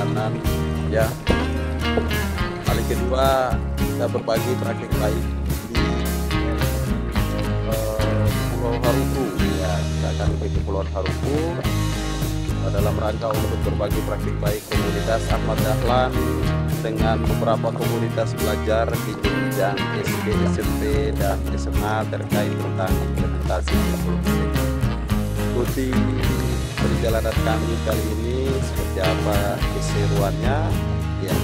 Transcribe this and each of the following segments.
perjalanan ya. Kali kedua kita berbagi praktik baik di Pulau Haruku ya. Kita akan ke Pulau Haruku dalam rangka untuk berbagi praktik baik komunitas Ahmad Dahlan dengan beberapa komunitas belajar di jenjang SD, SMP, dan SMA terkait tentang implementasi teknologi. Ikuti perjalanan kami kali ini seperti apa keseruannya ya,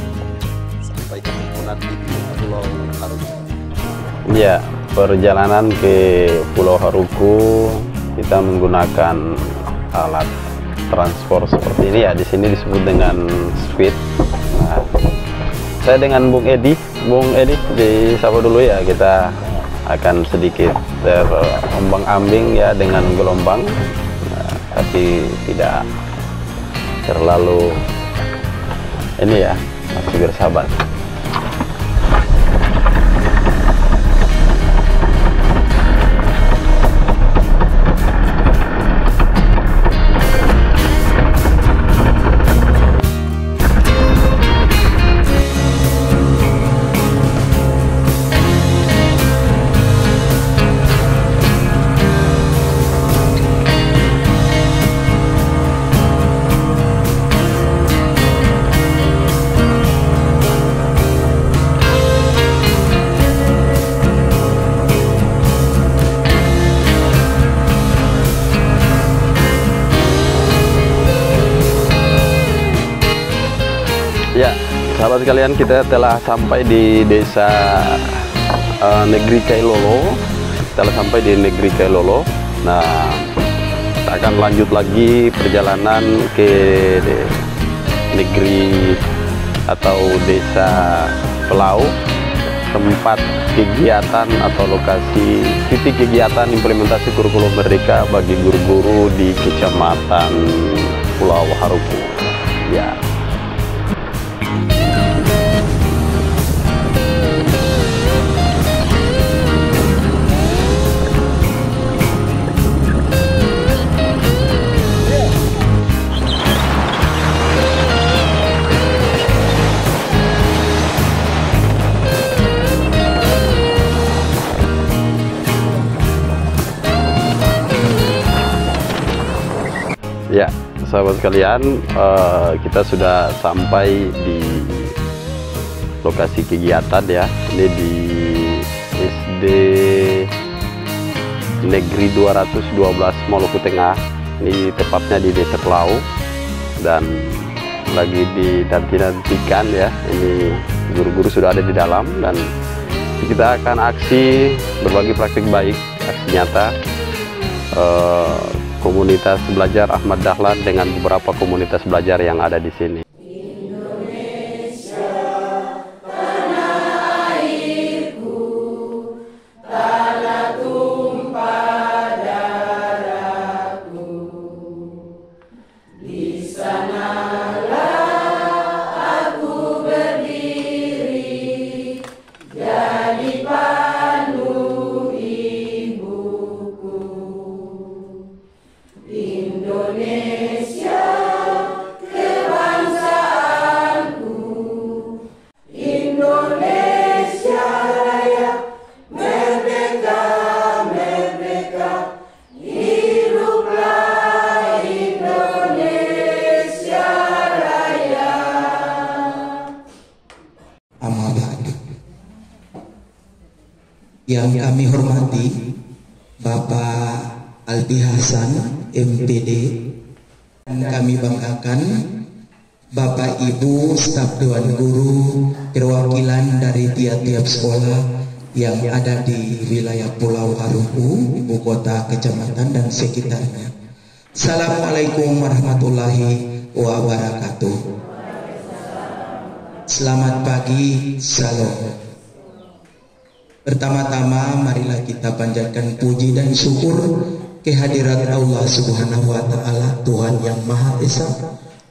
sampai ketemu nanti di Pulau Haruku. Ya, perjalanan ke Pulau Haruku kita menggunakan alat transport seperti ini ya. Di sini disebut dengan Sweet. Nah, saya dengan Bung Edi disapa dulu ya. Kita akan sedikit terombang-ambing ya dengan gelombang, nah, tapi tidak terlalu ini ya, masih bersahabat. Ya, sahabat sekalian, kita telah sampai di desa Negeri Kailolo. Telah sampai di Negeri Kailolo. Nah, kita akan lanjut lagi perjalanan ke negeri atau desa Pelau, tempat kegiatan atau lokasi titik kegiatan implementasi kurikulum merdeka bagi guru-guru di Kecamatan Pulau Haruku. Ya. Ya, sahabat sekalian, kita sudah sampai di lokasi kegiatan ya. Ini di SD Negeri 212 Maluku Tengah. Ini tepatnya di Desa Pelau dan lagi dinantikan ya. Ini guru-guru sudah ada di dalam dan kita akan aksi berbagi praktik baik, aksi nyata. Komunitas belajar Ahmad Dahlan dengan beberapa komunitas belajar yang ada di sini. Indonesia, tanah airku, tanah tumpah darahku. Di sanalah aku berdiri, jadi pandu ibuku. Indonesia, kebangsaanku. Indonesia Raya, merdeka, merdeka. Hiduplah Indonesia Raya. Amal yang kami hormati Bapak Albi Hasan MPD, dan kami banggakan Bapak Ibu staf Dewan Guru perwakilan dari tiap-tiap sekolah yang ada di wilayah Pulau Haruku, ibu kota, kecamatan dan sekitarnya. Assalamualaikum warahmatullahi wabarakatuh. Selamat pagi, salam. Pertama-tama marilah kita panjatkan puji dan syukur kehadirat Allah Subhanahu wa Ta'ala, Tuhan yang Maha Esa,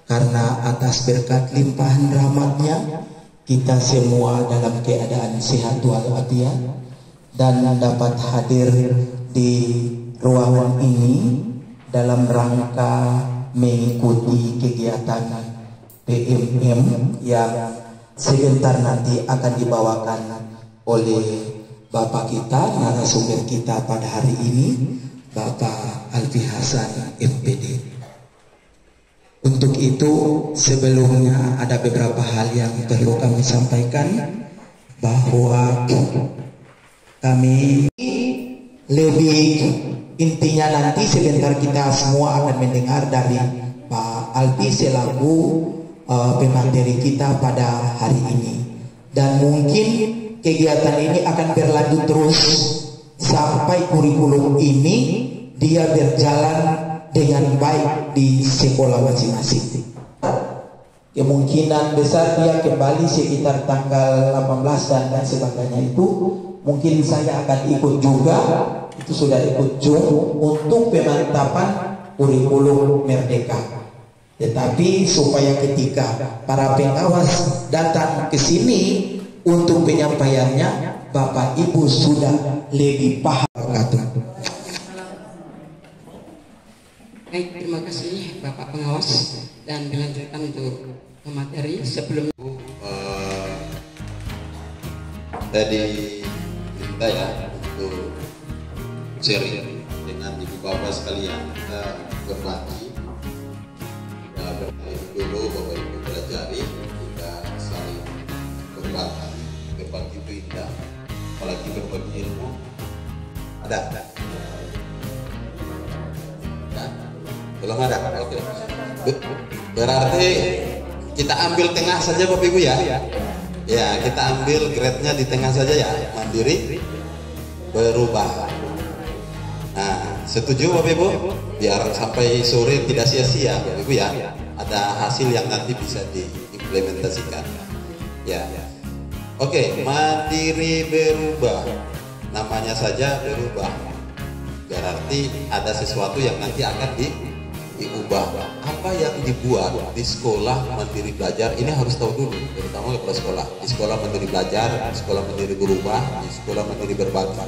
karena atas berkat limpahan rahmatnya kita semua dalam keadaan sehat walafiat dan dapat hadir di ruangan ini dalam rangka mengikuti kegiatan PMM yang sebentar nanti akan dibawakan oleh Bapak kita, narasumber kita pada hari ini, Bapak Alfi Hasan FPD. Untuk itu sebelumnya ada beberapa hal yang perlu kami sampaikan, bahwa kami lebih intinya nanti sebentar kita semua akan mendengar dari Pak Alfi selaku pemateri kita pada hari ini, dan mungkin kegiatan ini akan berlanjut terus sampai kurikulum ini dia berjalan dengan baik di sekolah masing-masing. Kemungkinan besar dia kembali sekitar tanggal 18 dan sebagainya itu mungkin saya akan ikut juga, itu sudah ikut juga untuk pemantapan kurikulum Merdeka. Tetapi supaya ketika para pengawas datang ke sini untuk penyampaiannya, Bapak Ibu sudah lebih paham. Baik, terima kasih Bapak Pengawas, dan dilanjutkan untuk materi sebelum Tadi minta ya untuk sharing dengan ibu bapak sekalian, kita berbagi dulu, bapak ibu pelajari, kita saling berbagi itu indah, apalagi berbagi ilmu. Ada? Belum ada? Oke. Berarti kita ambil tengah saja Bapak Ibu ya. Ya, kita ambil grade-nya di tengah saja ya. Mandiri berubah. Nah, setuju Bapak Ibu? Biar sampai sore tidak sia-sia Bapak Ibu ya. Ada hasil yang nanti bisa diimplementasikan. Ya. Oke, mandiri berubah. Namanya saja berubah. Berarti ada sesuatu yang nanti akan diubah. Apa yang dibuat di sekolah mandiri belajar ini harus tahu dulu, terutama kepala sekolah. Di sekolah mandiri belajar, di sekolah mandiri berubah, di sekolah mandiri berbagi.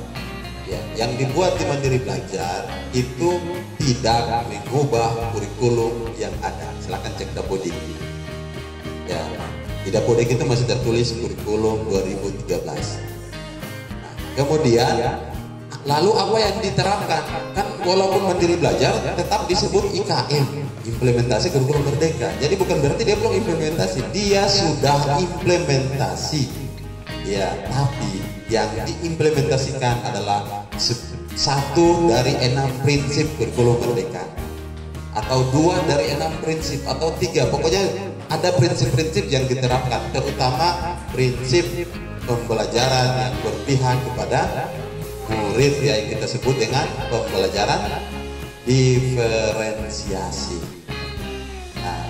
Ya, yang dibuat di mandiri belajar itu tidak mengubah kurikulum yang ada. Silakan cek Dapodik. Ya, di Dapodik itu masih tertulis kurikulum 2013. Nah, kemudian lalu apa yang diterapkan? Kan walaupun mandiri belajar tetap disebut IKM, implementasi kurikulum merdeka. Jadi bukan berarti dia belum implementasi, dia sudah implementasi. Ya, tapi yang diimplementasikan adalah satu dari 6 prinsip kurikulum merdeka, atau 2 dari 6 prinsip, atau 3. Pokoknya ada prinsip-prinsip yang diterapkan, terutama prinsip pembelajaran yang berpihak kepada murid yang kita sebut dengan pembelajaran diferensiasi. Nah,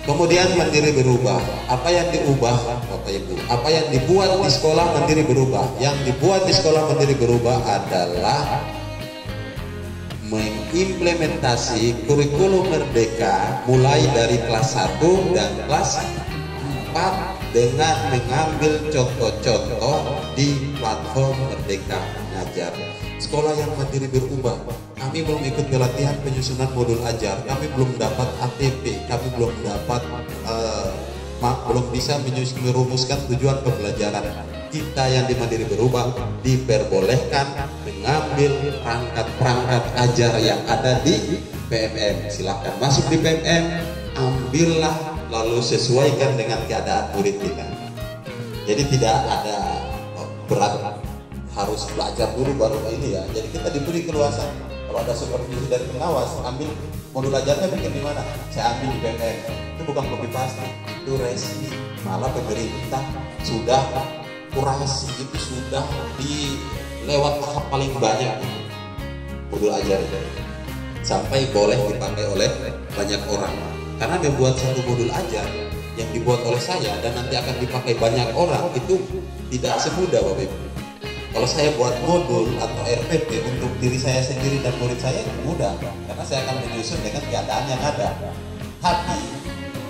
kemudian mandiri berubah. Apa yang diubah Bapak Ibu? Apa yang dibuat di sekolah mandiri berubah? Yang dibuat di sekolah mandiri berubah adalah mengimplementasi kurikulum merdeka mulai dari kelas 1 dan kelas 4 dengan mengambil contoh-contoh di platform Merdeka Mengajar. Sekolah yang mandiri berubah. Kami belum ikut pelatihan penyusunan modul ajar. Kami belum dapat ATP. Kami belum dapat belum bisa merumuskan tujuan pembelajaran. Kita yang di mandiri berubah diperbolehkan mengambil perangkat-perangkat ajar yang ada di PMM. Silahkan masuk di PMM, ambillah, lalu sesuaikan dengan keadaan murid kita. Jadi tidak ada berat harus belajar dulu baru ini ya. Jadi kita diberi keluasan. Kalau ada supervisi dari pengawas, ambil modul ajarnya bikin di mana? Saya ambil di PMM. Itu bukan copy paste, itu resi. Malah pemerintah sudah kurasi, itu sudah di lewat tahap paling banyak modul ajar itu, sampai boleh dipakai oleh banyak orang. Karena membuat satu modul ajar yang dibuat oleh saya dan nanti akan dipakai banyak orang itu tidak semudah Bapak Ibu. Kalau saya buat modul atau RPP untuk diri saya sendiri dan murid saya itu mudah, karena saya akan menyusun dengan keadaan yang ada. Tapi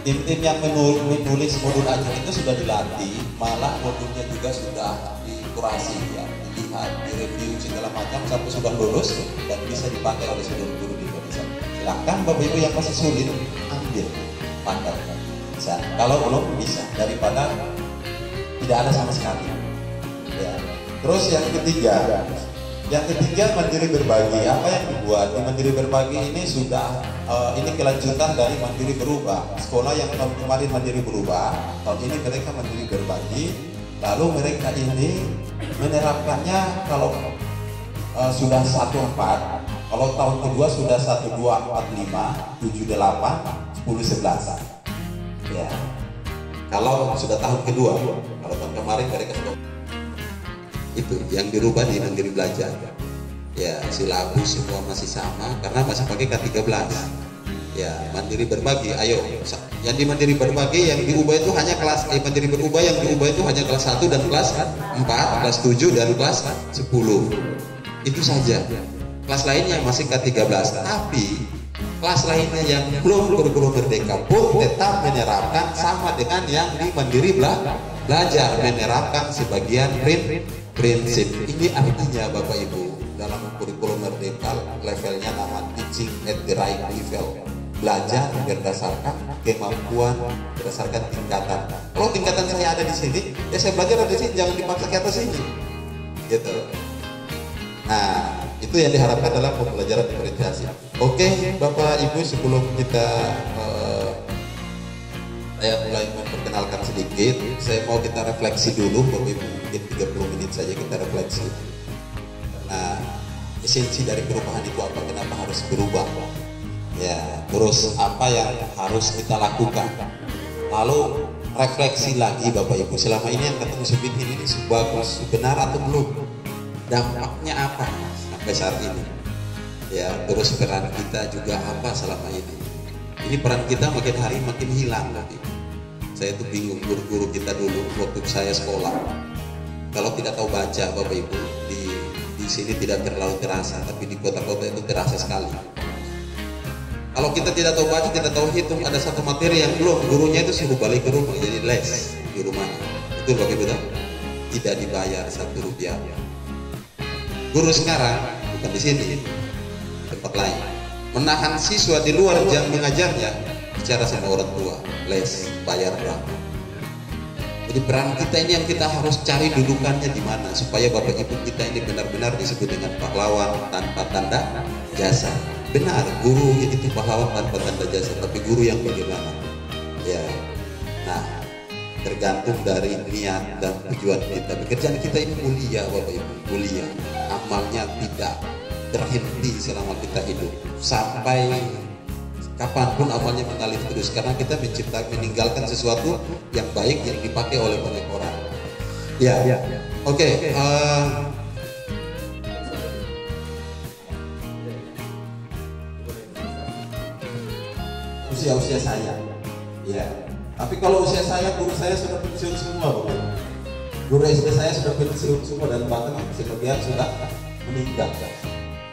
tim-tim yang menulis modul ajar itu sudah dilatih, malah modulnya juga sudah dikurasi ya, dilihat, direview segala macam sampai sudah lulus dan bisa dipakai oleh seluruh guru di Indonesia. Silahkan Bapak Ibu yang masih sulit ambil, pakai. bisa. Kalau belum bisa, daripada tidak ada sama sekali. Ya. Terus yang ketiga Mandiri Berbagi. Apa yang dibuat di Mandiri Berbagi ini sudah ini kelanjutan dari Mandiri Berubah. Sekolah yang tahun kemarin Mandiri Berubah, tahun ini mereka Mandiri Berbagi. Lalu mereka ini menerapkannya kalau sudah 14, kalau tahun kedua sudah 12, 45, 78, 10, 11. Ya. Kalau sudah tahun kedua, kalau tahun kemarin mereka sudah itu yang dirubah di Mandiri Belajar. Ya, silabus semua masih sama karena masih pakai K13. Ya, Mandiri Berbagi, ayo. Yang di Mandiri Berbagi yang diubah itu hanya kelas Mandiri Berubah yang diubah itu hanya kelas 1 dan kelas 4, kelas 7 dan kelas 10. Itu saja. Kelas lainnya masih K13. Tapi kelas lainnya yang belum kurikulum merdeka pun tetap menerapkan sama dengan yang di Mandiri Belajar, menerapkan sebagian prinsip. Ini artinya Bapak Ibu, dalam kurikulum merdeka levelnya nama teaching at the right level, belajar berdasarkan kemampuan, berdasarkan tingkatan. Kalau tingkatan saya ada di sini, ya saya belajar ada di sini, jangan dipaksa ke atas sini, gitu. Nah, itu yang diharapkan dalam pembelajaran diferensiasi. Oke, Bapak Ibu, sebelum kita saya mulai memperkenalkan sedikit, saya mau kita refleksi dulu, Bapak Ibu, mungkin 30 menit saja kita refleksi. Nah, esensi dari perubahan itu apa? Kenapa harus berubah? Ya, terus apa yang harus kita lakukan? Lalu refleksi lagi Bapak Ibu, selama ini yang ketemu sebikin ini bagus, benar atau belum? Dampaknya apa sampai saat ini? Ya, terus peran kita juga apa selama ini? Ini peran kita makin hari makin hilang Bapak Ibu. Saya tuh bingung, guru-guru kita dulu waktu saya sekolah, kalau tidak tahu baca Bapak Ibu, di sini tidak terlalu terasa, tapi di kota-kota itu terasa sekali. Kalau kita tidak tahu baca, tidak tahu hitung, ada satu materi yang belum, gurunya itu suruh balik ke rumah jadi les di rumah. Itu Bapak Ibu tahu? Tidak dibayar 1 rupiah. Guru sekarang bukan di sini, tempat lain, menahan siswa di luar jam mengajarnya, bicara sama orang tua, les, bayar berapa. Jadi peran kita ini yang kita harus cari dudukannya di mana, supaya Bapak Ibu kita ini benar-benar disebut dengan pahlawan tanpa tanda jasa. Benar, guru itu pahlawan tanpa tanda jasa, tapi guru yang bagaimana? Ya, nah, tergantung dari niat dan tujuan kita. Pekerjaan kita ini mulia Bapak Ibu, mulia. Amalnya tidak terhenti selama kita hidup, sampai kapanpun amalnya mengalir terus, karena kita meninggalkan sesuatu yang baik yang dipakai oleh banyak orang. Ya, oke. Usia saya, ya. Tapi kalau usia saya, guru saya sudah pensiun semua, Bapak. Guru SD saya sudah pensiun semua dan bahkan sebagian sudah meninggal.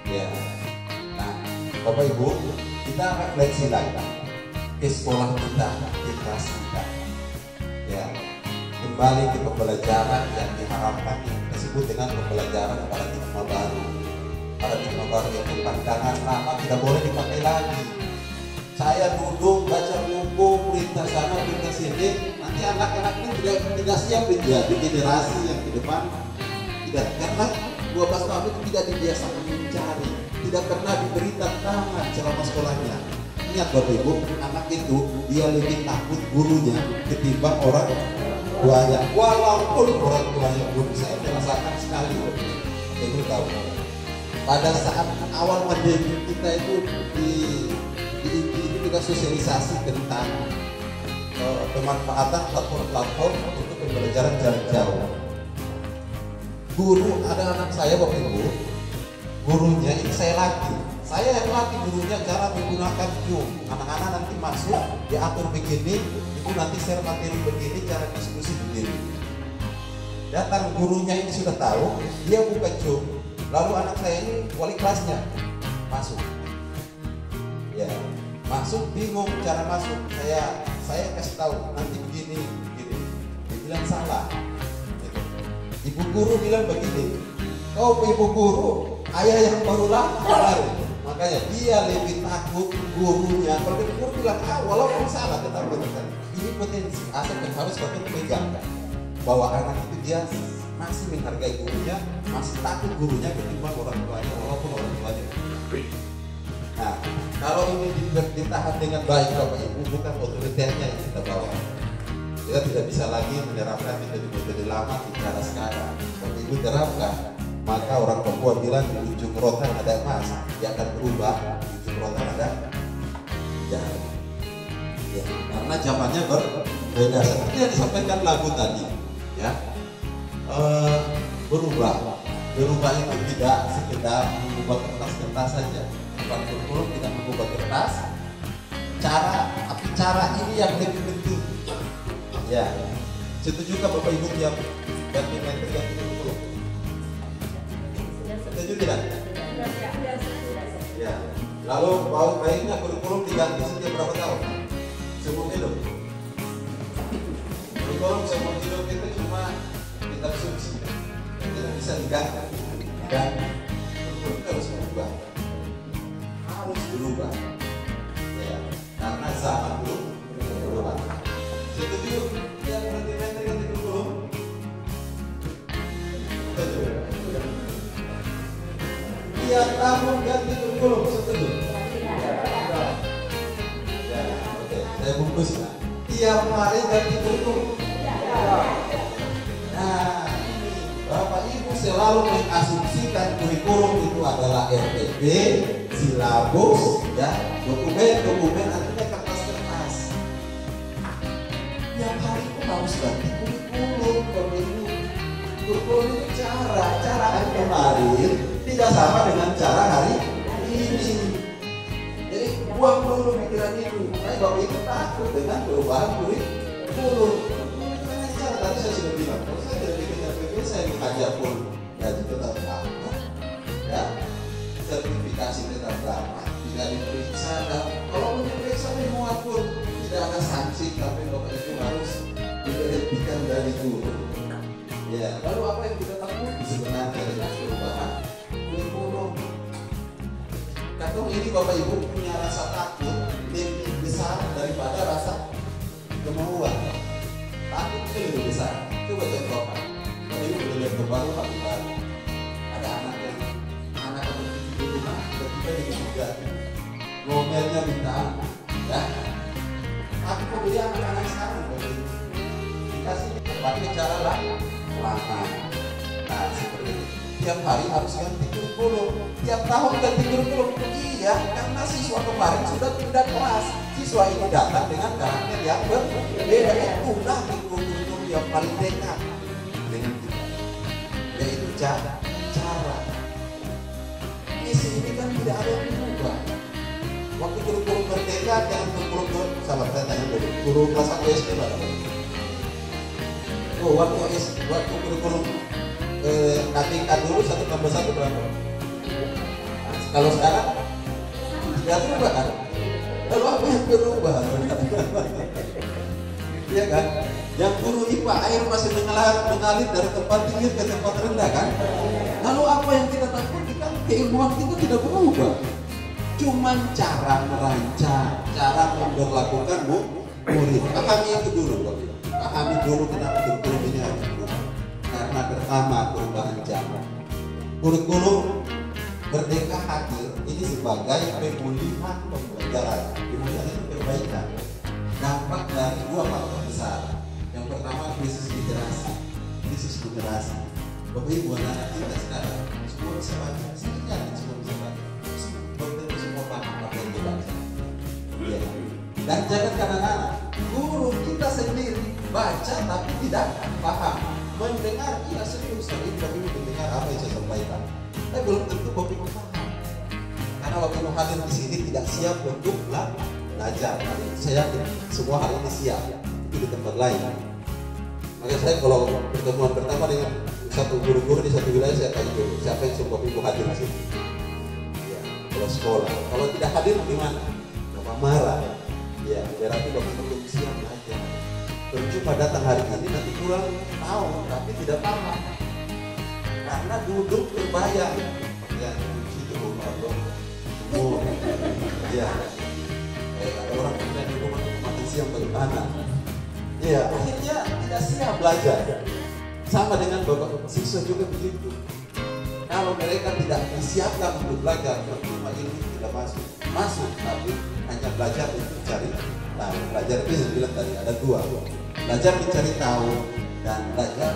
Ya. Nah, Bapak Ibu, kita refleksi lagi ke sekolah kita, ke kelas kita. Ya. Kembali ke pembelajaran yang diharapkan, yang kita sebut dengan pembelajaran paradigma baru. Paradigma baru itu pandangan lama tidak boleh dipakai lagi. Saya duduk baca buku, perintah sana, perintah sini, nanti anak-anak ini tidak siap menjadi generasi yang ke depan. Tidak, karena 12 tahun itu tidak dibiasakan mencari, tidak pernah diberi tantangan selama sekolahnya. Ingat Bapak Ibu, anak itu dia lebih takut gurunya ketimbang orang tuanya. Walaupun orang tuanya belum, saya merasakan sekali. Ibu tahu, pada saat awal pandemi kita itu kita sosialisasi tentang pemanfaatan platform untuk pembelajaran jarak jauh. Guru, ada anak saya Bapak Ibu, gurunya ini saya yang latih gurunya cara menggunakan Zoom. Anak-anak nanti masuk diatur begini, ibu nanti share materi begini, cara diskusi begini. Datang gurunya ini sudah tahu, dia buka Zoom, lalu anak saya ini wali kelasnya masuk. Ya. Masuk bingung cara masuk, saya kasih tahu nanti begini, dia bilang salah. Ibu guru bilang begini, ibu guru, ayah yang baru lahir, makanya dia lebih takut gurunya. Kalau guru bilang walaupun salah tetap benar. Ini potensi asal harus betul pegang bahwa anak itu dia masih menghargai gurunya, masih takut gurunya ketimbang orang tuanya walaupun orang tuanya. Nah, kalau ini ditahan dengan baik Bapak Ibu, bukan otoriternya yang kita bawa. Kita tidak bisa lagi menerapkan metode lama di cara sekarang. Bapak Ibu terapkan, maka orang Papua bilang di ujung rotan ada emas, dia akan berubah. Di ujung rotan ada jahat. Ya, karena zamannya berbeda seperti yang disampaikan lagu tadi, ya. Berubah itu tidak sekedar mengubah kertas saja. Bukan kurikulum tidak mengubah kertas. Cara ini yang lebih penting. Ya, setujukah Bapak Ibu tiap ganti metode ganti kurikulum? Setuju tidak? Ya. Lalu baiknya kurikulum diganti setiap berapa tahun? Seumur hidup. Kurikulum seumur hidup itu cuma kitab suci, tidak bisa diganti. Dan kurikulum harus berubah, ya, karena zaman belum berubah. Setuju? Ya, ganti kurikulum. Setuju? Tiap tahun ganti kurikulum, setuju? Ya, oke, saya bungkus. Tiap hari ganti kurikulum. Nah, Bapak Ibu selalu mengasumsikan kurikulum itu adalah RPP, silabus, ya, dokumen artinya kertas-kertas. Tiap hari itu harus ganti kurikulum, Bapak Ibu. Kurikulum itu cara hari kemarin tidak sama dengan cara hari ini. Jadi buang dulu pikiran itu. Makanya Bapak Ibu takut dengan perubahan kurikulum. Tadi saya sudah bilang, kalau saya tidak bikin RPP, saya mengajar pun gaji tetap sama, ya, sertifikasi tetap sama, tidak diperiksa, dan kalau diperiksa dimuat pun tidak ada sanksi, tapi Bapak Ibu harus diberhentikan dari guru. Ya, lalu apa yang kita takuti sebenarnya dengan perubahan kurikulum? Kadang ini Bapak Ibu punya rasa takut lebih besar daripada rasa kemauan. Takut itu lebih besar. Coba contohkan. Kalau ibu udah lihat baru ada anak yang di rumah ketika juga ngomelnya minta ampun, ya. Tapi kemudian anak-anak sekarang dikasih pakai cara lama. Nah, seperti itu. Tiap hari harus ganti kurikulum. Tiap tahun ganti kurikulum. Iya, karena siswa kemarin sudah pindah kelas. Siswa ini datang dengan karakter yang berbeda. Itulah kurikulum yang paling dekat dengan kita, yaitu cara. Misi ini kan tidak ada yang berubah. Waktu kurikulum merdeka dengan kurikulum salah saya tanya dulu, guru kelas 1 SD berapa? Oh, waktu kurikulum tingkat dulu 1+1 berapa? Kalau sekarang tidak berubah kan? Lalu apa yang berubah? Iya kan? Yang guru IPA air masih mengalir dari tempat tinggi ke tempat rendah kan? Lalu apa yang kita takutkan? Keilmuan kita tidak berubah. Cuman cara merancang, cara memperlakukan murid. Pahami itu dulu, Pak. Pahami dulu kenapa kurikulum ini harus berubah. Karena pertama perubahan zaman. Kurikulum Merdeka hadir ini sebagai pemulihan pembelajaran. Pemulihan itu perbaikan. Dampak dari dua faktor besar. Yang pertama krisis generasi. Bapak Ibu anak kita sekarang semua bisa baca. Saya yakin semua bisa baca. Semua paham apa yang dibaca. Ya. Dan jangan anak-anak, guru kita sendiri baca tapi tidak paham. Mendengar iya serius, tapi Bapak Ibu mendengar apa yang saya sampaikan. Tapi belum tentu Bapak Ibu paham. Karena Bapak Ibu hadir di sini tidak siap untuk belajar. Saya yakin semua hal ini siap di tempat lain. Makanya saya kalau pertemuan pertama dengan satu guru-guru di satu wilayah, saya tanya dulu siapa yang suruh Bapak Ibu hadir di sini. Ya, kalau sekolah, kalau tidak hadir gimana? Bapak marah. Ya, berarti Bapak Ibu belum siap belajar. Percuma datang hari ini nanti kurang tahu tapi tidak paham. Karena duduk terbayang. Ya, itu rumah dong. Ya, ada orang punya di rumah makan siang bagaimana? Ya, akhirnya tidak siap belajar. Sama dengan bapak siswa juga begitu. Kalau mereka tidak disiapkan untuk belajar, percuma ilmu tidak masuk, tapi hanya belajar untuk cari tahu. Belajar itu yang bilang tadi ada dua, belajar mencari tahu dan belajar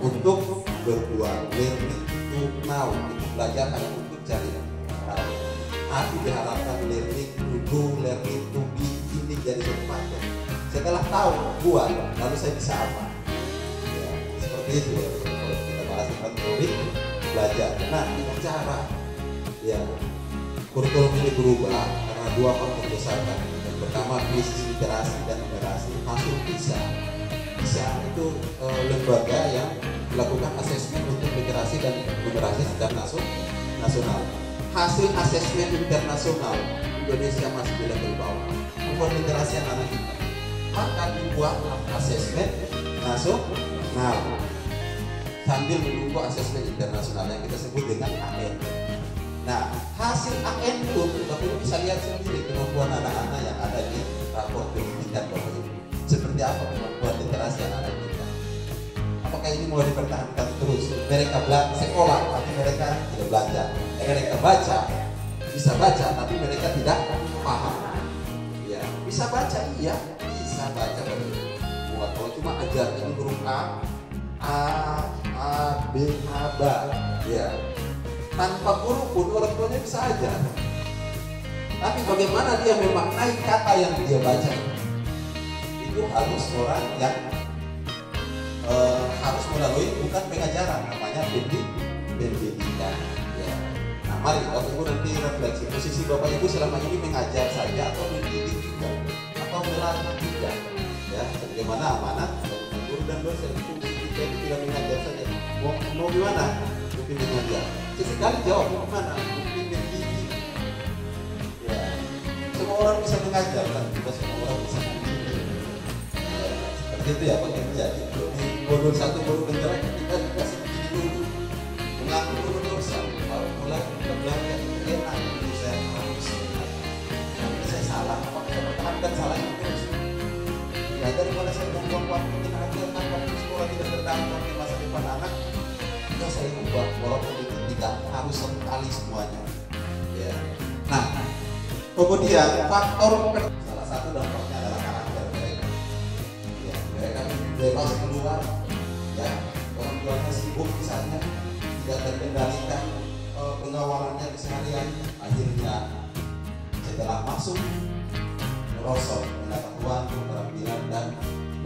untuk berbuat. Learning to know, itu belajar hanya untuk cari tahu. Aku diharapkan learning to do, learning to be, ini jadi sesuatu. Setelah tahu, buat, lalu saya bisa apa? Ya, seperti itu ya. Kalau kita bahas tentang teori, belajar. Nah, ini cara ya kurikulum ini berubah karena dua faktor besar. Yang pertama krisis literasi dan numerasi. Masuk bisa itu lembaga yang melakukan asesmen untuk literasi dan numerasi secara nasional. Hasil asesmen internasional Indonesia masih di level bawah. Bukan literasi anak kita. Maka dibuatlah asesmen nasional sambil menunggu asesmen internasional yang kita sebut dengan AN. Nah, hasil AN itu Bapak Ibu bisa lihat sendiri kemampuan anak-anak yang ada di rapor pendidikan Bapak Ibu. Seperti apa kemampuan literasi anak-anak kita? Apakah ini mau dipertahankan terus? Mereka sekolah tapi mereka tidak belajar. Mereka baca, bisa baca tapi mereka tidak paham. Ya, bisa baca iya, bisa baca Bapak Ibu. Buat kalau cuma ajar ini huruf A, B, ya. Tanpa guru pun orang tuanya bisa aja. Tapi bagaimana dia memaknai kata yang dia baca? Itu harus orang yang harus melalui bukan pengajaran, namanya pendidikan. Ya. Nah, mari Bapak Ibu nanti refleksi posisi Bapak Ibu selama ini mengajar saja atau mendidik juga, atau melatih juga. Ya, bagaimana amanat guru dan dosen itu kita tidak mengajar saja. Mau gimana? Mungkin mengajar. Sesekali jawab gimana? Mungkin mendidik. Ya, semua orang bisa mengajar kan, tidak semua orang bisa mendidik. Ya, seperti itu ya Pak yang terjadi. Di modul 1 baru menjelaskan kita dikasih begini dulu, mengaku dulu dosa, baru mulai kita belajar enak. Jadi saya harus saya salah, apa saya pertahankan salah itu terus. Ya daripada saya buang waktu dengan akhirnya waktu sekolah tidak berdampak di masa depan anak, ya saya ubah walaupun itu tidak harus sekali semuanya. Ya. Nah, kemudian faktor salah satu dampaknya adalah karakter mereka. Ya, mereka bebas keluar, ya orang tuanya sibuk misalnya, tidak terkendalikan pengawalannya keseharian, akhirnya setelah masuk merosot pengetahuan, keterampilan dan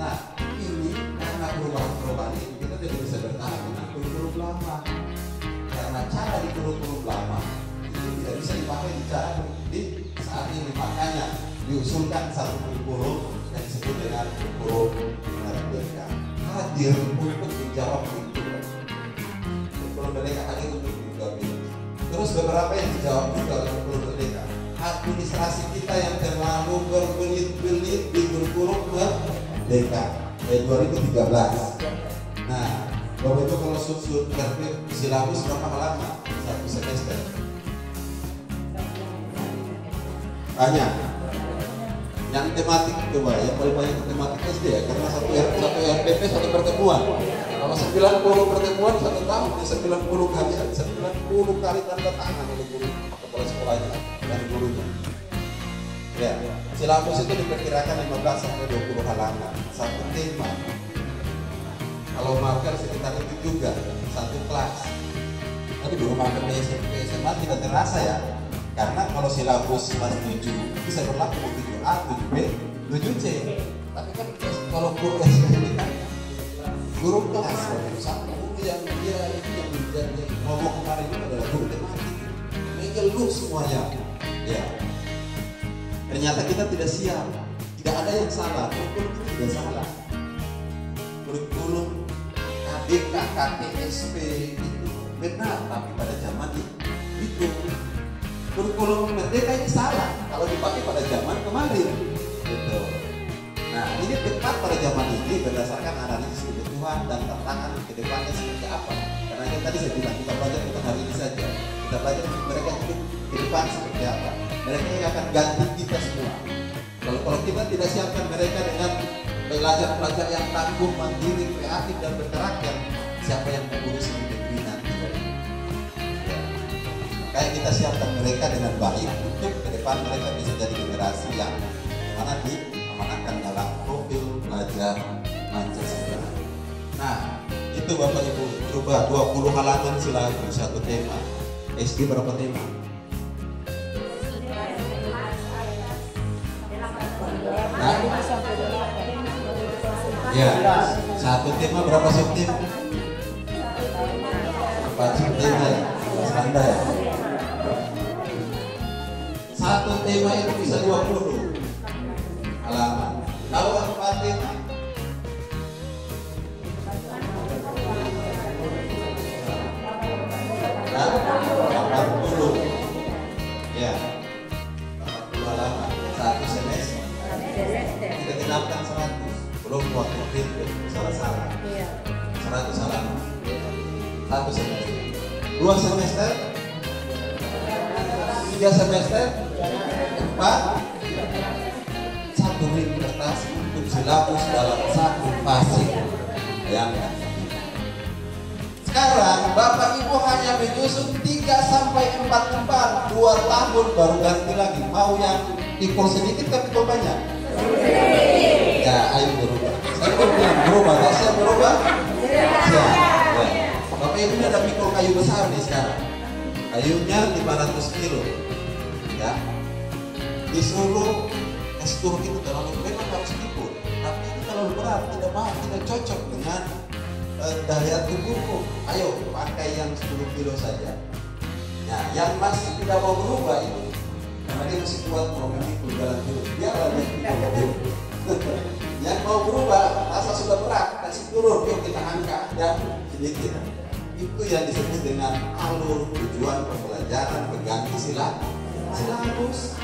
nah ini karena perubahan ini kita tidak bisa bertahan dengan kurikulum lama karena cara di kurikulum lama itu tidak bisa dipakai di cara di saat ini, makanya diusulkan satu kurikulum yang disebut dengan kurikulum merdeka hadir untuk menjawab itu. Kurikulum merdeka hadir untuk menjawab itu. Terus beberapa yang dijawab juga oleh kurikulum merdeka. Administrasi kita yang terlalu berbelit-belit di kurikulum merdeka 2013. Nah, Bapak Ibu kalau sud silabus berapa halaman? 1 semester. Banyak. Yang tematik coba ya, paling banyak tematik SD ya, karena satu RPP 1 pertemuan. Kalau 90 pertemuan 1 tahun, 90 kali 90 kali tanda tangan oleh guru kepala sekolahnya dan gurunya. Ya, silabus itu diperkirakan 15 sampai 20 halaman, satu tema. Kalau marker sekitar itu juga, satu kelas. Tapi dulu marker di SMP, SMA tidak terasa ya. Karena kalau silabus kelas 7 bisa berlaku 7A, 7B, 7C. Tapi kan kalau guru SMP kan guru kelas, satu guru yang dia ngomong kemarin itu adalah guru tematik. Mengeluh semuanya. Ya. Ternyata kita tidak siap. Tidak ada yang salah. Kurikulum itu tidak salah. Kurikulum KDK, KTSP itu benar, tapi pada zaman itu kurikulum merdeka ini salah kalau dipakai pada zaman kemarin. Gitu. Nah, ini tepat pada zaman ini berdasarkan analisis kebutuhan dan tantangan ke depannya seperti apa. Karena yang tadi saya bilang kita belajar untuk hari ini saja. Kita belajar untuk mereka hidup ke depan seperti apa. Mereka yang akan ganti kita semua. Kalau kita tidak siapkan mereka dengan pelajar-pelajar yang tangguh, mandiri, kreatif dan berkarakter, siapa yang mengurus di negeri nanti? Kayak kita siapkan mereka dengan baik untuk ke depan mereka bisa jadi generasi yang mana diamanahkan dalam profil pelajar Pancasila. Nah, itu Bapak Ibu, coba 20 halaman selalu satu tema. SD berapa tema? Nah, ya, satu tema berapa subtema? 4 subtema ya, standar ya. Satu tema itu bisa 20 halaman. Kalau 4 tema, nah, 40 ya, 40 halaman satu semester. Kita genapkan 100, belum waktu print salah-salah. 100 halaman satu semester. 2 semester, 3 semester, 4, satu ring kertas untuk silabus dalam satu fase. Bayangkan. Sekarang Bapak Ibu hanya menyusun 3 sampai 4 lembar, 2 tahun baru ganti lagi. Mau yang pikul sedikit tapi pikul banyak? Ya, ayo berubah. Saya pun bilang berubah, kalau saya berubah? Ya. Bapak Ibu ini ada pikul kayu besar nih sekarang. Kayunya 500 kilo. Ya. Disuruh tekstur itu terlalu memang harus pikul. Tapi ini terlalu berat, tidak cocok dengan daya tubuhku. Ayo pakai yang 10 kilo saja. Nah, yang masih tidak mau berubah itu, karena dia masih kuat mau memikul jalan dulu. Biarlah dia pikul. Yang mau berubah, rasa sudah berat, kasih turun, yuk kita angkat dan sedikit. Itu yang disebut dengan alur tujuan pembelajaran berganti silabus.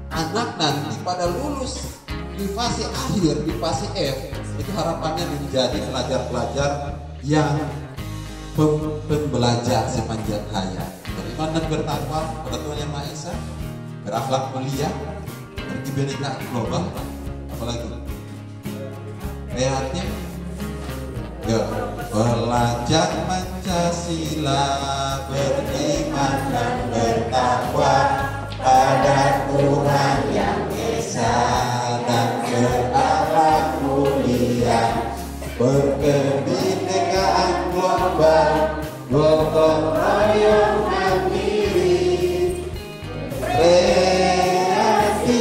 Anak nanti pada lulus di fase akhir, di fase F, itu harapannya menjadi pelajar-pelajar yang pembelajar sepanjang hayat, beriman dan bertakwa kepada Tuhan Yang Maha Esa, berakhlak mulia, mengerti bineka global, apalagi kreatif, ya, belajar Pancasila, beriman dan bertakwa pada Tuhan Yang Esa dan berakhlak mulia, berkebinekaan global, gotong royong mandiri, kreatif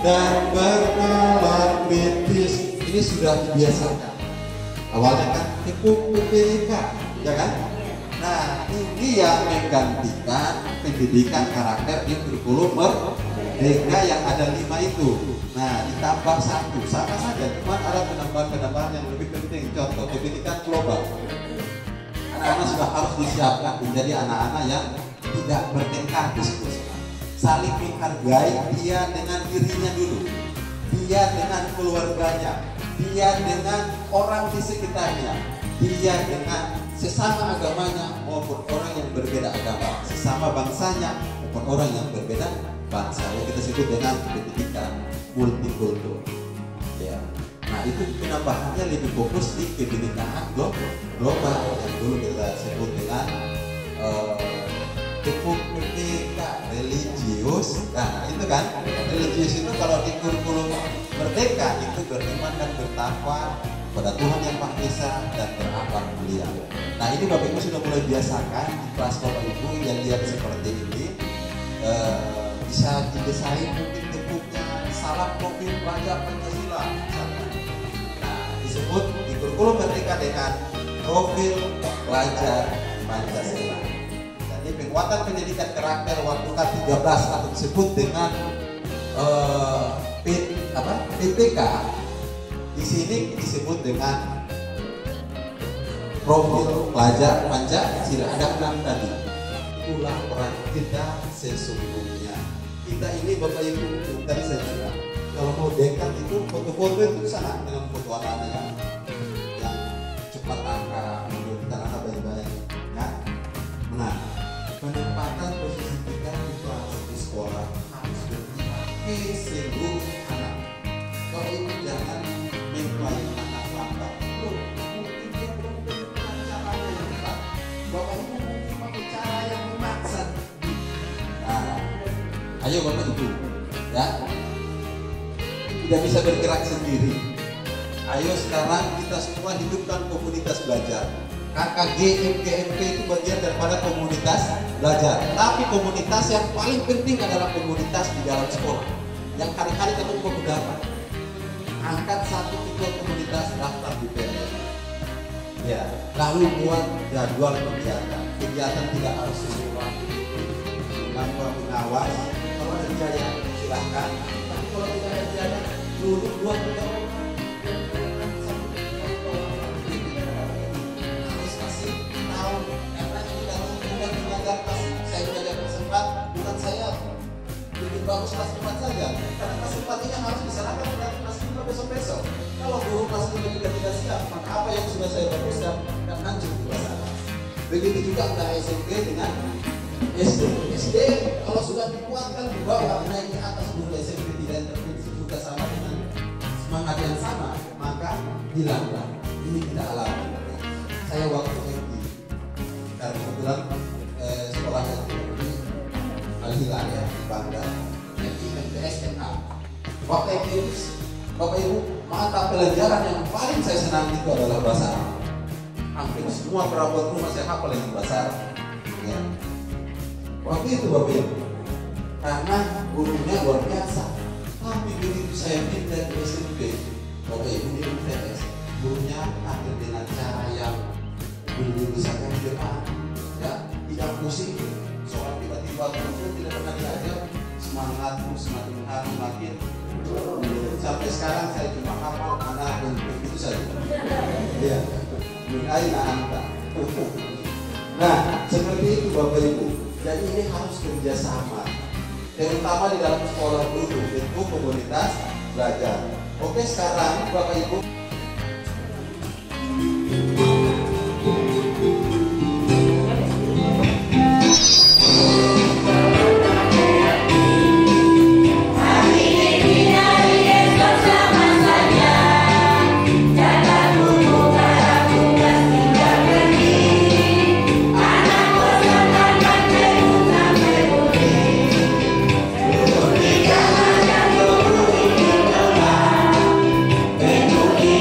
dan bernalar kritis. Ini sudah dibiasakan. Awalnya kan PPK, ya kan? Nah, ini yang menggantikan pendidikan karakter di kurikulum merdeka yang ada 5 itu. Nah, ditambah 1, sama saja, cuma ada penambahan-penambahan yang lebih penting. Contoh, pendidikan global. Anak-anak sudah harus disiapkan menjadi anak-anak yang tidak bertengkar diskusinya, saling menghargai dia dengan dirinya dulu, dia dengan keluarganya, dia dengan orang di sekitarnya, dia dengan sesama agamanya maupun orang yang berbeda agama, sesama bangsanya maupun orang yang berbeda bangsa. Yang kita sebut dengan pendidikan multikultur. Ya. Nah, itu penambahannya lebih fokus di kebinekaan global yang dulu kita sebut dengan PPK religius. Nah, itu kan religius itu kalau di kurikulum merdeka itu beriman dan bertakwa kepada Tuhan Yang Maha Esa dan berakhlak mulia. Nah, ini Bapak Ibu sudah mulai biasakan di kelas Bapak Ibu yang lihat seperti ini, bisa didesain mungkin bentuknya salam profil pelajar Pancasila misalkan. Nah, disebut di kurikulum merdeka dengan profil pelajar Pancasila. Jadi penguatan pendidikan karakter waktu K13 atau disebut dengan PPK. Di sini disebut dengan profil pelajar Pancasila. Ada 6 tadi. Itulah peran kita sesungguhnya. Kita ini Bapak Ibu, tadi saya bilang, kalau mau dekat itu foto-foto itu sana dengan foto anak-anak yang cepat angka, menurut anak baik-baik. Ya. Nah, penempatan posisi kita di kelas di sekolah harus berpihak ke seluruh anak. Bapak Ibu jangan mengklaim anak lambat. Loh, mungkin dia belum menemukan caranya yang tepat. Bapak Ibu mungkin pakai cara yang memaksa. Nah, ayo Bapak Ibu, ya, tidak bisa bergerak sendiri. Ayo sekarang kita semua hidupkan komunitas belajar. KKG MGMP itu bagian daripada komunitas belajar. Tapi komunitas yang paling penting adalah komunitas di dalam sekolah. Yang hari-hari ketemu beberapa. Angkat satu ketua komunitas, daftar di PNS. Ya, lalu buat jadwal kegiatan. Kegiatan tidak harus sekolah. Tanpa pengawas, kalau kerjanya silahkan. Tapi kalau tidak kerjanya, dulu buat bagus kelas 4 saja, karena kelas 4 ini harus diserahkan pada kelas 5 besok-besok. Kalau guru kelas 5 juga tidak siap, maka apa yang sudah saya baguskan akan hancur di kelas atas. Begitu juga antara SMP dengan SD. SD kalau sudah dikuatkan di bawah, naik ke atas guru SMP tidak intervensi juga sama dengan semangat yang sama, maka hilanglah. Ini kita alami. Saya waktu MD, karena kebetulan sekolahnya di Al-Hilal ya, di Bangka. SMA. Waktu itu Bapak Ibu, mata pelajaran yang paling saya senang itu adalah bahasa Arab. Hampir semua perabot rumah saya hafal yang bahasa Arab. Ya. Waktu itu Bapak Ibu, karena gurunya luar biasa. Tapi begitu saya pindah ke SMP, Bapak Ibu di MTS, gurunya hadir dengan cara yang belum bisa kami depan. Ya, tidak pusing. Soal tiba-tiba guru tidak pernah diajar. Semangatmu semakin hari makin sampai sekarang saya cuma hafal anak dan begitu saja. Ya, aina anta. Nah, seperti itu Bapak Ibu. Jadi ini harus kerjasama, terutama di dalam sekolah dulu, itu komunitas belajar. Oke, sekarang Bapak Ibu. Penuhi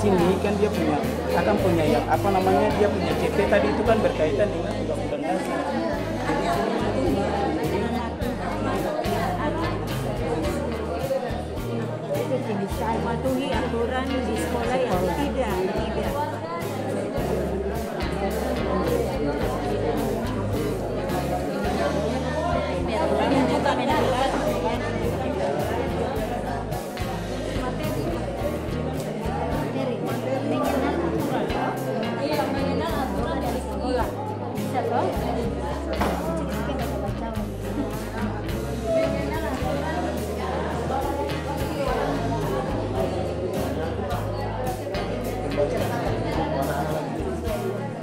sini kan dia akan punya yang apa namanya, dia punya CP tadi itu kan berkaitan dengan undang-undang dasar. Bisa mematuhi aturan di sekolah yang tidak. Aturannya juga jelas. Mengenal aturan dari sekolah. Bisa loh.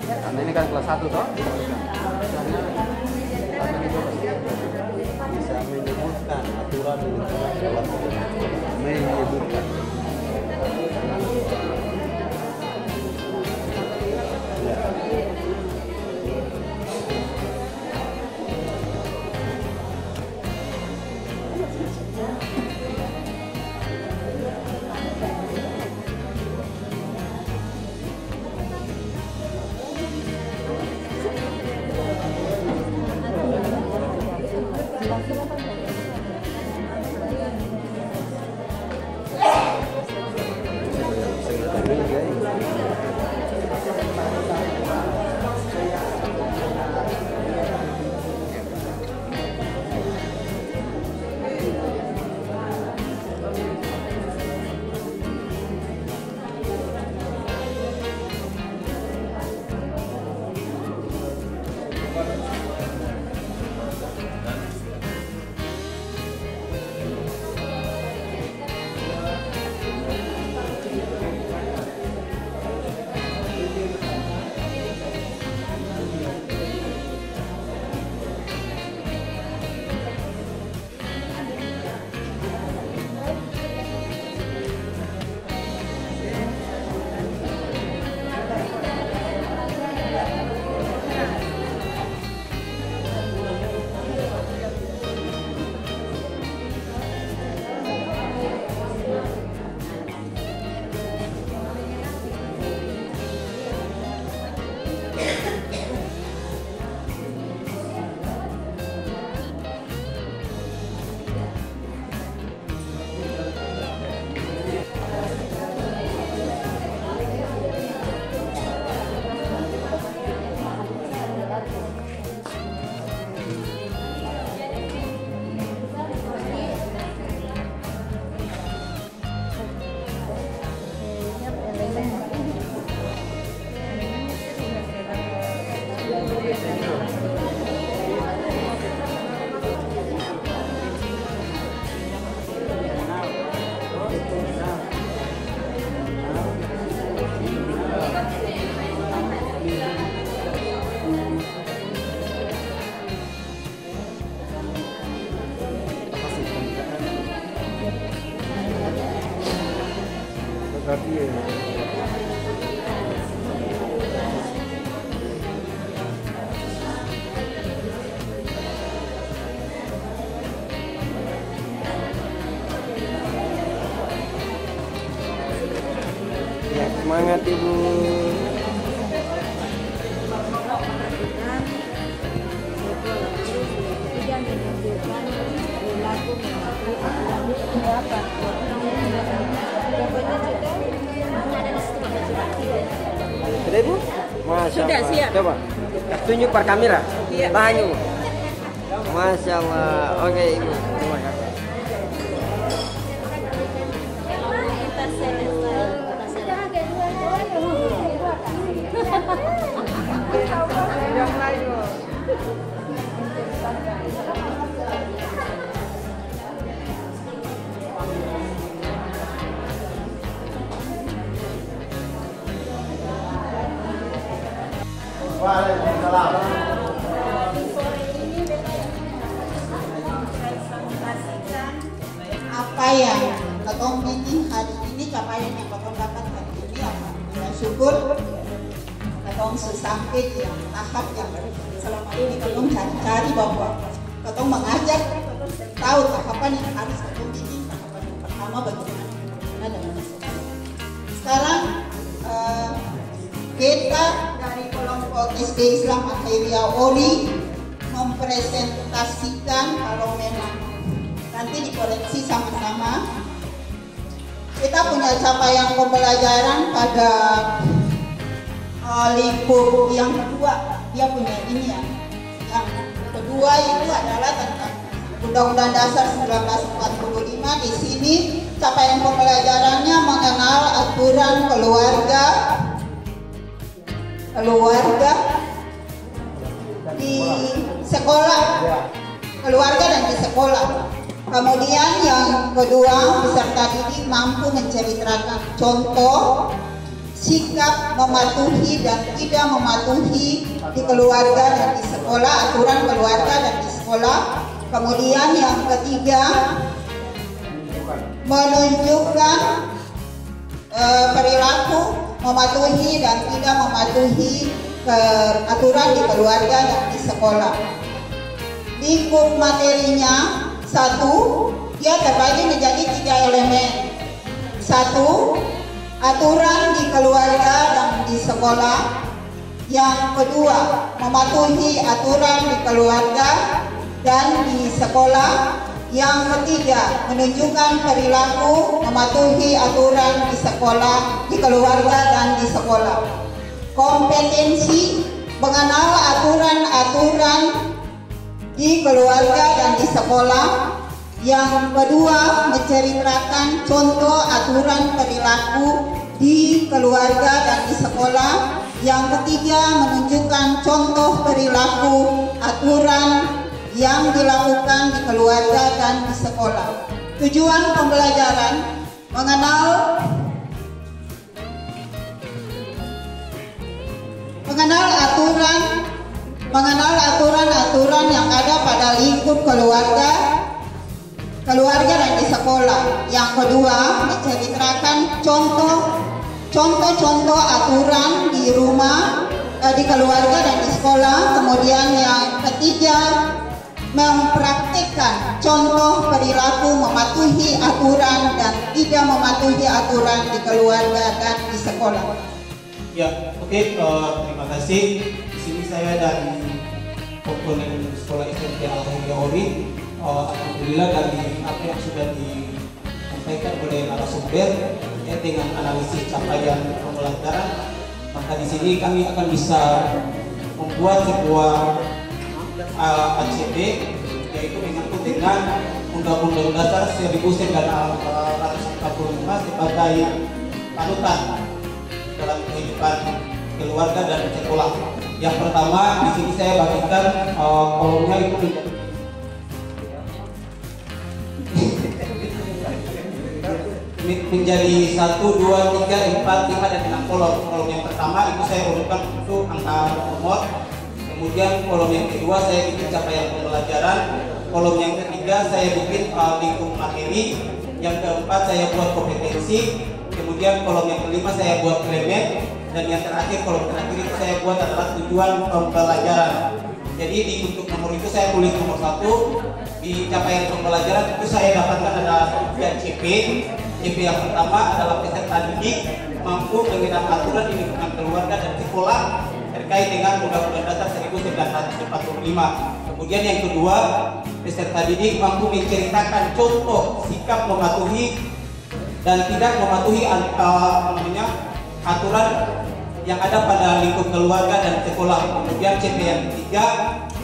Karena ini kan kelas 1 toh. Bisa menyebutkan aturan kelas menyebutkan. Semangat Ibu. Sudah Ibu? Masya Sudah Allah. siap. Coba tunjuk per kamera. Iya. Tahan Ibu. Masya Allah. Oke Ibu. Terima kasih. Waalaikumsalam. Apa yang Katong bikin hari ini, capaian yang Katong dapat hari ini, alhamdulillah syukur. Katong sesampai di tahap yang selama ini Katong cari bahwa Katong mengajak, Katong tahu tahapan yang harus Katong bikin. Tahapan yang pertama bagaimana dan sekarang Kita dari kelompok SD Islam Akhiriyah Ori mempresentasikan, kalau memang nanti dikoreksi sama-sama, kita punya capaian pembelajaran pada lingkup yang kedua. Dia punya ini ya, yang kedua itu adalah tentang Undang-Undang Dasar 1945. Di sini capaian pembelajarannya mengenal aturan keluarga di sekolah, keluarga dan di sekolah. Kemudian yang kedua, peserta didik mampu menceritakan contoh sikap mematuhi dan tidak mematuhi di keluarga dan di sekolah, aturan keluarga dan di sekolah. Kemudian yang ketiga, menunjukkan perilaku mematuhi dan tidak mematuhi aturan di keluarga dan di sekolah. Lingkup materinya, satu, dia terbagi menjadi 3 elemen. Satu, aturan di keluarga dan di sekolah. Yang kedua, mematuhi aturan di keluarga dan di sekolah. Yang ketiga, menunjukkan perilaku mematuhi aturan di sekolah, di keluarga dan di sekolah. Kompetensi mengenal aturan-aturan di keluarga dan di sekolah. Yang kedua, menceritakan contoh aturan perilaku di keluarga dan di sekolah. Yang ketiga, menunjukkan contoh perilaku aturan yang dilakukan di keluarga dan di sekolah. Tujuan pembelajaran mengenal aturan-aturan yang ada pada lingkup keluarga dan di sekolah. Yang kedua, menceritakan contoh-contoh aturan di rumah, di keluarga dan di sekolah. Kemudian yang ketiga, mempraktikkan contoh perilaku mematuhi aturan dan tidak mematuhi aturan di keluarga dan di sekolah. Ya, oke, terima kasih. Di sini saya dari komponen sekolah SMP Al-Akhiriyah Ori, alhamdulillah dari apa yang sudah disampaikan oleh narasumber ya, dengan analisis capaian pembelajaran, maka di sini kami akan bisa membuat sebuah ACB, yaitu menyangkut dengan Undang-Undang Dasar 1945 sebagai panutan dalam kehidupan keluarga dan sekolah. Yang pertama, di sini saya bagikan kolomnya itu menjadi 1, 2, 3, 4, 5 dan 6 kolom. Kolom yang pertama itu saya urutkan untuk angka nomor. Kemudian kolom yang kedua saya bikin capaian pembelajaran. Kolom yang ketiga saya bikin lingkup materi. Yang keempat saya buat kompetensi. Kemudian kolom yang kelima saya buat elemen. Dan yang terakhir, kolom terakhir itu saya buat adalah tujuan pembelajaran. Jadi di untuk nomor itu saya tulis nomor 1. Di capaian pembelajaran itu saya dapatkan ada 3 CP. CP yang pertama adalah peserta didik mampu mengenal aturan di lingkungan keluarga dan sekolah terkait dengan Undang-Undang Dasar 1945. Kemudian yang kedua, peserta didik mampu menceritakan contoh sikap mematuhi dan tidak mematuhi aturan yang ada pada lingkup keluarga dan sekolah. Kemudian CP yang ketiga,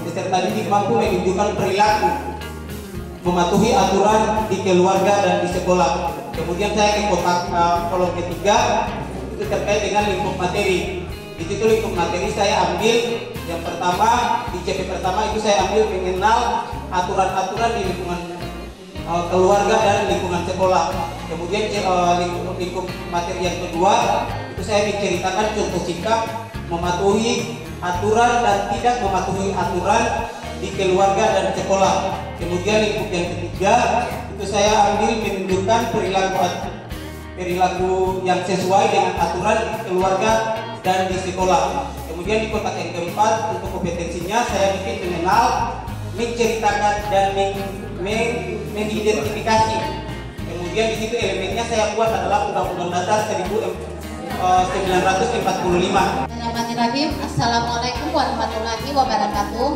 peserta didik mampu menunjukkan perilaku mematuhi aturan di keluarga dan di sekolah. Kemudian saya ke kotak kolom ketiga itu terkait dengan lingkup materi. Di situ lingkup materi saya ambil yang pertama, di CP pertama itu saya ambil mengenal aturan-aturan di lingkungan keluarga dan lingkungan sekolah. Kemudian lingkup materi yang kedua itu saya menceritakan contoh sikap mematuhi aturan dan tidak mematuhi aturan di keluarga dan sekolah. Kemudian lingkup yang ketiga itu saya ambil menunjukkan perilaku yang sesuai dengan aturan di keluarga dan di sekolah. Kemudian di kotak yang keempat untuk kompetensinya saya bikin mengenal, menceritakan dan mengidentifikasi. Kemudian di situ elemennya saya buat adalah Undang-Undang Dasar 1945 945. Bismillahirrahmanirrahim. Assalamualaikum warahmatullahi wabarakatuh.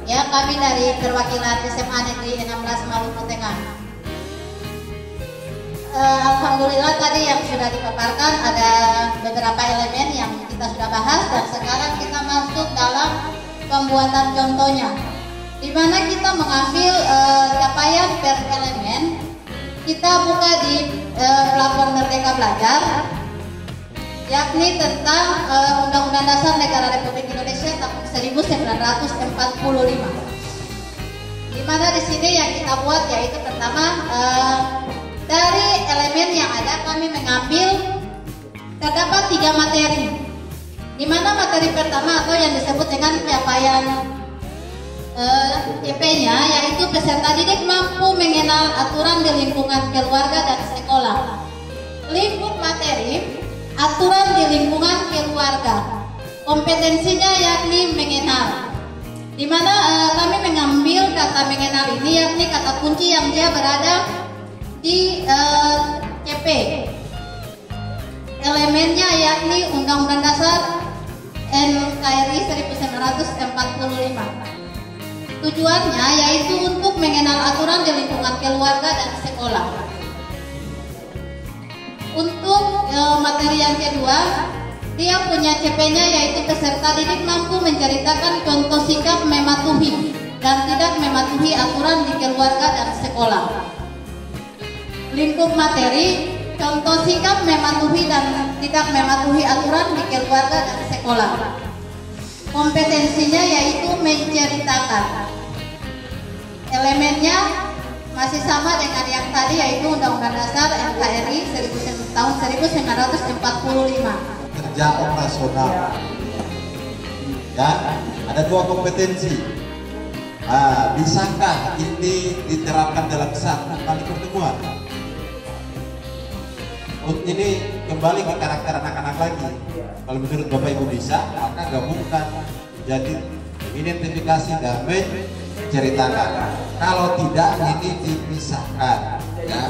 Ya, kami dari perwakilan SMA Negeri 16 Maluku Tengah. Alhamdulillah tadi yang sudah dipaparkan ada beberapa elemen yang kita sudah bahas, dan sekarang kita masuk dalam pembuatan contohnya, di mana kita mengambil capaian per elemen. Kita buka di platform Merdeka Belajar, yakni tentang Undang-Undang Dasar Negara Republik Indonesia tahun 1945. Di mana di sini yang kita buat yaitu pertama, dari elemen yang ada kami mengambil terdapat 3 materi. Di mana materi pertama atau yang disebut dengan capaian CP-nya yaitu peserta didik mampu mengenal aturan di lingkungan keluarga dan sekolah. Lingkup materi aturan di lingkungan keluarga. Kompetensinya yakni mengenal. Di mana kami mengambil kata mengenal ini yakni kata kunci yang dia berada di CP. Elemennya yakni Undang-Undang Dasar NKRI 1945. Tujuannya yaitu untuk mengenal aturan di lingkungan keluarga dan sekolah. Untuk materi yang kedua, dia punya CP-nya yaitu peserta didik mampu menceritakan contoh sikap mematuhi dan tidak mematuhi aturan di keluarga dan sekolah. Lingkup materi, contoh sikap mematuhi dan tidak mematuhi aturan di keluarga dan sekolah. Kompetensinya yaitu menceritakan. Elemennya masih sama dengan yang tadi yaitu Undang-Undang Dasar NKRI tahun 1945. Kerja operasional. Dan ada 2 kompetensi. Bisakah ini diterapkan dalam 1 kali pertemuan? Ini kembali ke karakter anak-anak lagi. Kalau menurut Bapak Ibu bisa, maka gabungkan jadi identifikasi dan menceritakan. Kalau tidak, ini dipisahkan, ya.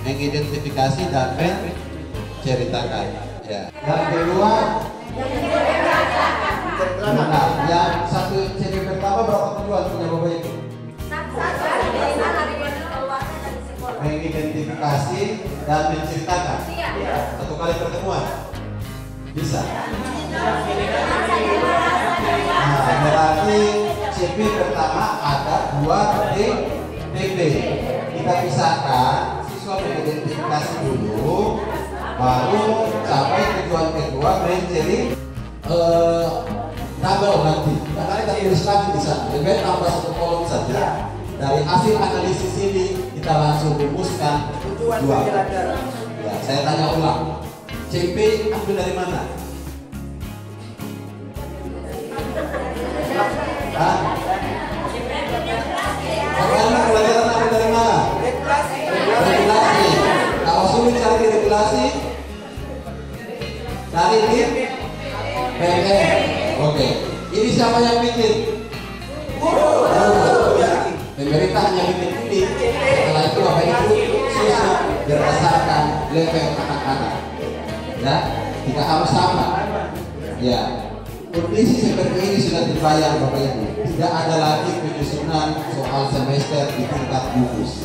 Mengidentifikasi dan menceritakan. Ya. Yang kedua, yang satu CP pertama berapa tujuan punya Bapak Ibu? Mengidentifikasi dan menceritakan. Satu kali pertemuan bisa. Nah, berarti CP pertama ada 2 DP. Kita pisahkan, siswa mengidentifikasi dulu, baru sampai tujuan kedua menjadi tabel nanti. Karena kita tulis lagi di sana. Lebih tambah 1 kolom saja. Dari hasil analisis ini kita langsung rumuskan 2. Ya, saya tanya ulang. CP ambil dari mana? Pelajaran ambil dari mana? Regulasi. Kalau sulit cari regulasi, cari di PM. Oke. Ini siapa yang bikin? Pemerintah hanya bikin ini. Setelah itu Bapak Ibu susun berdasarkan level anak-anak. Ya, tidak harus sama. Ya, kondisi seperti ini sudah dibayar Bapak Ibu. Tidak ada lagi penyusunan soal semester di tingkat gugus.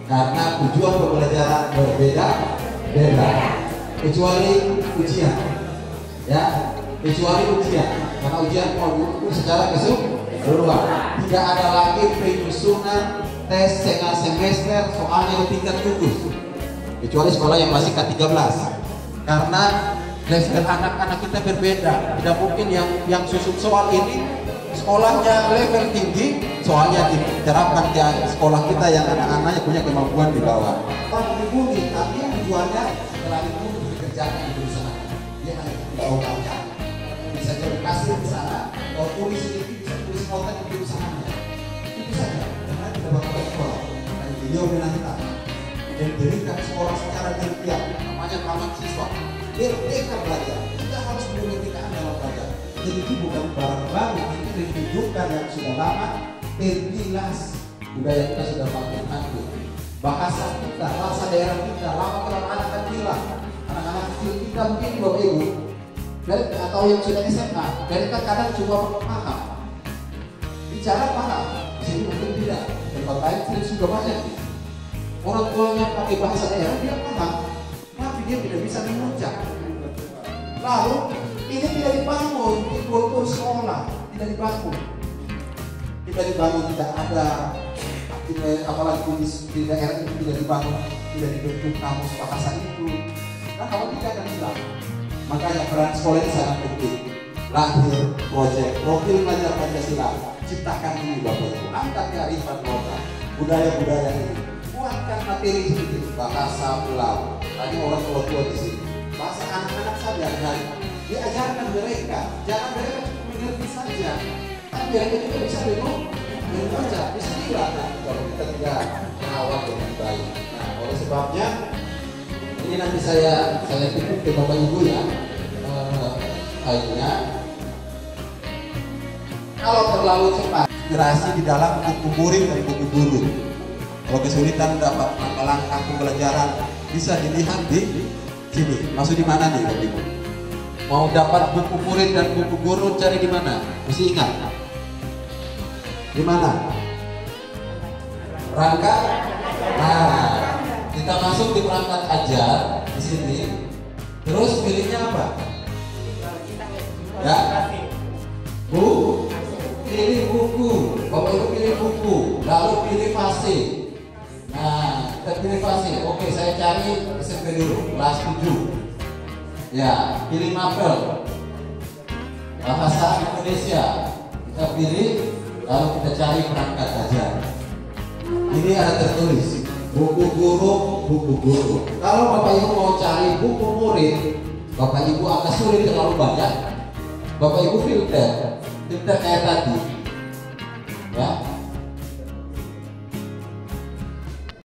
Karena tujuan pembelajaran berbeda, kecuali ujian. Ya, kecuali ujian. Karena ujian mau diukur secara keseluruhan. Tidak ada lagi penyusunan tes setengah semester soalnya di tingkat gugus. Kecuali sekolah yang masih K13. Karena level anak-anak kita berbeda. Tidak mungkin yang susun soal ini sekolahnya level tinggi, soalnya diterapkan di sekolah kita yang anak-anaknya punya kemampuan di bawah. Dibully, tapi tujuannya setelah itu dikerjakan di perusahaan. Dia hanya dibawa bisa jadi kasir di sana. Kalau tulis ini bisa tulis konten di perusahaannya. Itu saja. Karena tidak bakal sekolah. Dan beliau menantang dan berikan sekolah secara tertiap. Namanya taman siswa. Merdeka belajar. Kita harus memerdekakan dalam belajar. Jadi itu bukan barang baru, ini menunjukkan yang sudah lama, terbilas budaya kita sudah makin hancur. bahasa kita, bahasa daerah kita, lama-kelamaan akan hilang. Anak-anak kecil kita mungkin Bapak Ibu, atau yang sudah SMA, mereka kadang cuma paham, bicara paham, di sini mungkin tidak. Tempat lain sudah banyak. Orang tuanya pakai bahasa daerah dia paham, tapi dia tidak bisa mengucap. Lalu ini tidak dibangun di kultur sekolah, tidak dibangun. Tidak dibangun, tidak ada, apalagi di daerah itu tidak dibangun, tidak dibentuk kamus bahasa itu. Nah kalau tidak akan hilang. Makanya peran sekolah ini sangat penting. Lahir proyek profil belajar Pancasila, ciptakan ini Bapak Ibu, angkat kearifan lokal, budaya-budaya ini, buatkan materi sedikit, bahasa pulau. Tadi orang tua di sini, bahasa anak-anak saja, dan diajarkan mereka, jangan mereka cuma mengerti saja, tapi mereka juga bisa membaca, bisa digunakan kalau kita tidak merawat dengan baik. Nah, oleh sebabnya ini nanti saya titip ke Bapak Ibu ya, akhirnya kalau terlalu cepat inspirasi di dalam buku murid dan buku guru. Kalau kesulitan dapat langkah pembelajaran bisa dilihat di sini. Maksud di mana nih Bapak Ibu? Mau dapat buku murid dan buku guru cari di mana? Mesti ingat. Di mana? Perangkat. Nah, kita masuk di perangkat ajar di sini. Terus pilihnya apa? Ya. Pilih buku. Bapak Ibu pilih buku. Lalu pilih fase. Nah, kita pilih fase. Oke, saya cari SMP dulu. Kelas 7. Ya, pilih mapel. Bahasa Indonesia. Kita pilih. Lalu kita cari perangkat ajar. Ini ada tertulis buku guru, buku guru. Kalau Bapak Ibu mau cari buku murid, Bapak Ibu agak sulit, terlalu banyak. Bapak Ibu filter kayak tadi, ya.